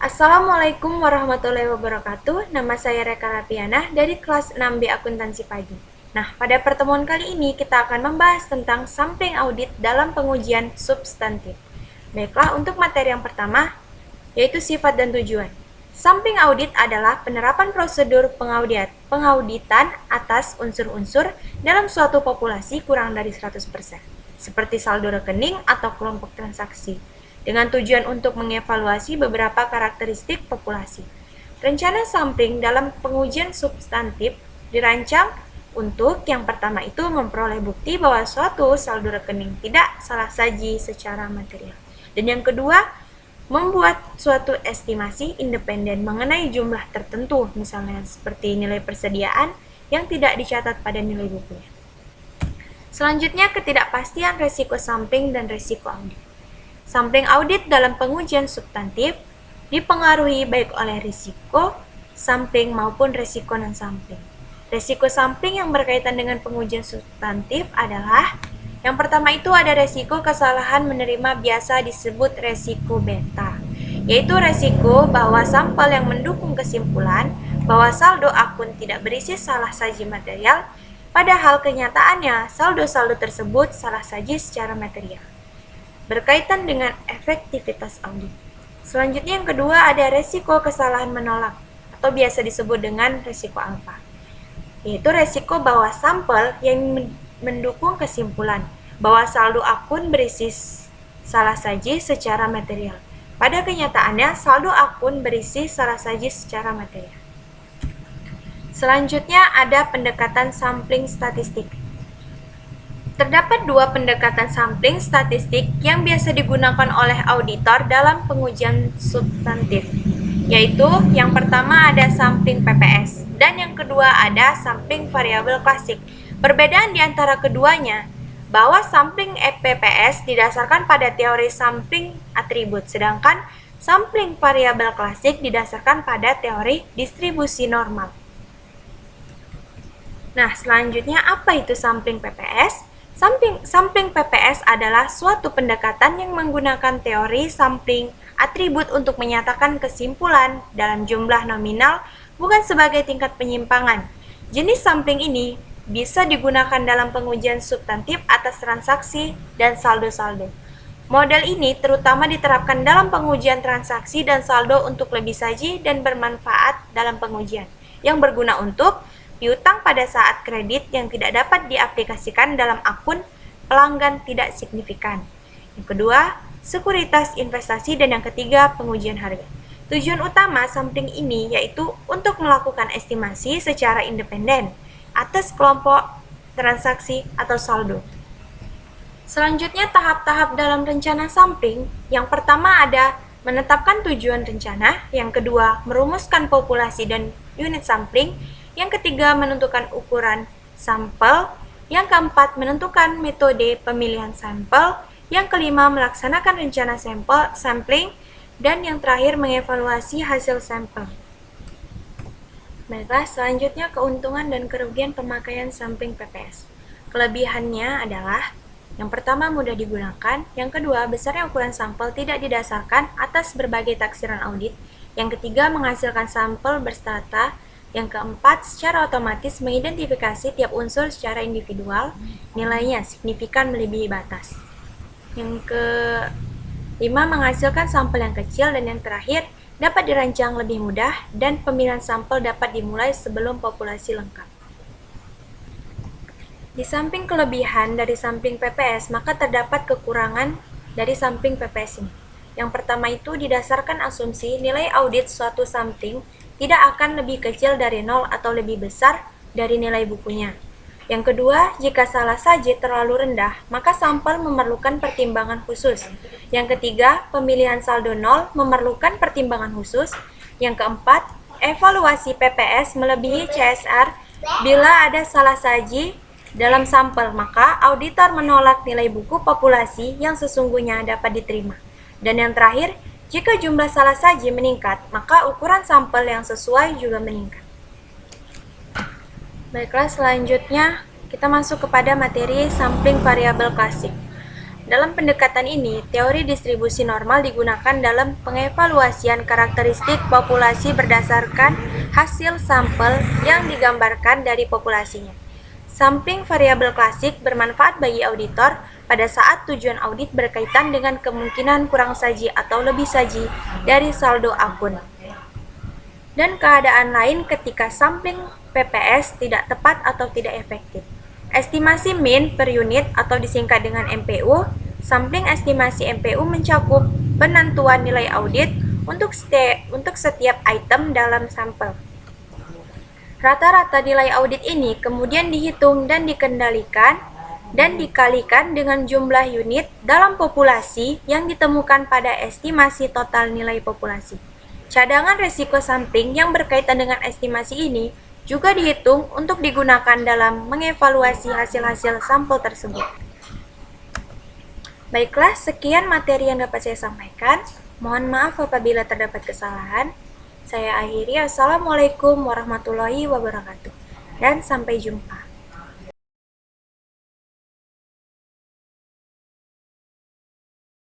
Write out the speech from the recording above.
Assalamualaikum warahmatullahi wabarakatuh. Nama saya Reka Rapiana dari kelas 6B Akuntansi Pagi. Nah, pada pertemuan kali ini kita akan membahas tentang sampling audit dalam pengujian substantif. Baiklah, untuk materi yang pertama, yaitu sifat dan tujuan. Sampling audit adalah penerapan prosedur pengauditan atas unsur-unsur dalam suatu populasi kurang dari 100%, seperti saldo rekening atau kelompok transaksi, dengan tujuan untuk mengevaluasi beberapa karakteristik populasi. Rencana sampling dalam pengujian substantif dirancang untuk yang pertama itu memperoleh bukti bahwa suatu saldo rekening tidak salah saji secara material. Dan yang kedua, membuat suatu estimasi independen mengenai jumlah tertentu, misalnya seperti nilai persediaan yang tidak dicatat pada nilai bukunya. Selanjutnya, ketidakpastian resiko sampling dan resiko audit. Sampling audit dalam pengujian substantif dipengaruhi baik oleh risiko sampling maupun risiko non-sampling. Risiko sampling yang berkaitan dengan pengujian substantif adalah yang pertama itu ada resiko kesalahan menerima, biasa disebut resiko beta, yaitu resiko bahwa sampel yang mendukung kesimpulan bahwa saldo akun tidak berisi salah saji material, padahal kenyataannya saldo-saldo tersebut salah saji secara material. Berkaitan dengan efektivitas audit. Selanjutnya yang kedua ada resiko kesalahan menolak atau biasa disebut dengan resiko alfa, yaitu resiko bahwa sampel yang mendukung kesimpulan bahwa saldo akun berisi salah saji secara material. Pada kenyataannya, saldo akun berisi salah saji secara material. Selanjutnya ada pendekatan sampling statistik. Terdapat dua pendekatan sampling statistik yang biasa digunakan oleh auditor dalam pengujian substantif, yaitu yang pertama ada sampling PPS dan yang kedua ada sampling variabel klasik. Perbedaan di antara keduanya bahwa sampling PPS didasarkan pada teori sampling atribut, sedangkan sampling variabel klasik didasarkan pada teori distribusi normal. Nah, selanjutnya apa itu sampling PPS? Sampling PPS adalah suatu pendekatan yang menggunakan teori sampling atribut untuk menyatakan kesimpulan dalam jumlah nominal, bukan sebagai tingkat penyimpangan. Jenis sampling ini bisa digunakan dalam pengujian substantif atas transaksi dan saldo-saldo. Model ini terutama diterapkan dalam pengujian transaksi dan saldo untuk lebih saji dan bermanfaat dalam pengujian, yang berguna untuk piutang pada saat kredit yang tidak dapat diaplikasikan dalam akun pelanggan tidak signifikan. Yang kedua, sekuritas investasi, dan yang ketiga, pengujian harga. Tujuan utama sampling ini yaitu untuk melakukan estimasi secara independen atas kelompok transaksi atau saldo. Selanjutnya tahap-tahap dalam rencana sampling. Yang pertama ada menetapkan tujuan rencana, yang kedua merumuskan populasi dan unit sampling, yang ketiga menentukan ukuran sampel, yang keempat menentukan metode pemilihan sampel, yang kelima melaksanakan rencana sampling, dan yang terakhir mengevaluasi hasil sampel. Baiklah, selanjutnya keuntungan dan kerugian pemakaian sampling PPS. Kelebihannya adalah yang pertama mudah digunakan, yang kedua besarnya ukuran sampel tidak didasarkan atas berbagai taksiran audit, yang ketiga menghasilkan sampel berstrata, yang keempat secara otomatis mengidentifikasi tiap unsur secara individual, nilainya signifikan melebihi batas. Yang kelima menghasilkan sampel yang kecil, dan yang terakhir dapat dirancang lebih mudah dan pemilihan sampel dapat dimulai sebelum populasi lengkap. Di samping kelebihan dari sampling PPS, maka terdapat kekurangan dari sampling PPS ini. Yang pertama itu didasarkan asumsi nilai audit suatu sampling tidak akan lebih kecil dari 0 atau lebih besar dari nilai bukunya. Yang kedua, jika salah saji terlalu rendah, maka sampel memerlukan pertimbangan khusus. Yang ketiga, pemilihan saldo 0 memerlukan pertimbangan khusus. Yang keempat, evaluasi PPS melebihi CSR bila ada salah saji dalam sampel, maka auditor menolak nilai buku populasi yang sesungguhnya dapat diterima. Dan yang terakhir, jika jumlah salah saji meningkat, maka ukuran sampel yang sesuai juga meningkat. Baiklah, selanjutnya kita masuk kepada materi sampling variabel klasik. Dalam pendekatan ini, teori distribusi normal digunakan dalam pengevaluasian karakteristik populasi berdasarkan hasil sampel yang digambarkan dari populasinya. Sampling variabel klasik bermanfaat bagi auditor pada saat tujuan audit berkaitan dengan kemungkinan kurang saji atau lebih saji dari saldo akun. Dan keadaan lain ketika sampling PPS tidak tepat atau tidak efektif. Estimasi mean per unit atau disingkat dengan MPU, sampling estimasi MPU mencakup penentuan nilai audit untuk setiap item dalam sampel. Rata-rata nilai audit ini kemudian dihitung dan dikendalikan dan dikalikan dengan jumlah unit dalam populasi yang ditemukan pada estimasi total nilai populasi. Cadangan risiko sampling yang berkaitan dengan estimasi ini juga dihitung untuk digunakan dalam mengevaluasi hasil-hasil sampel tersebut. Baiklah, sekian materi yang dapat saya sampaikan. Mohon maaf apabila terdapat kesalahan. Saya akhiri. Assalamualaikum warahmatullahi wabarakatuh. Dan sampai jumpa.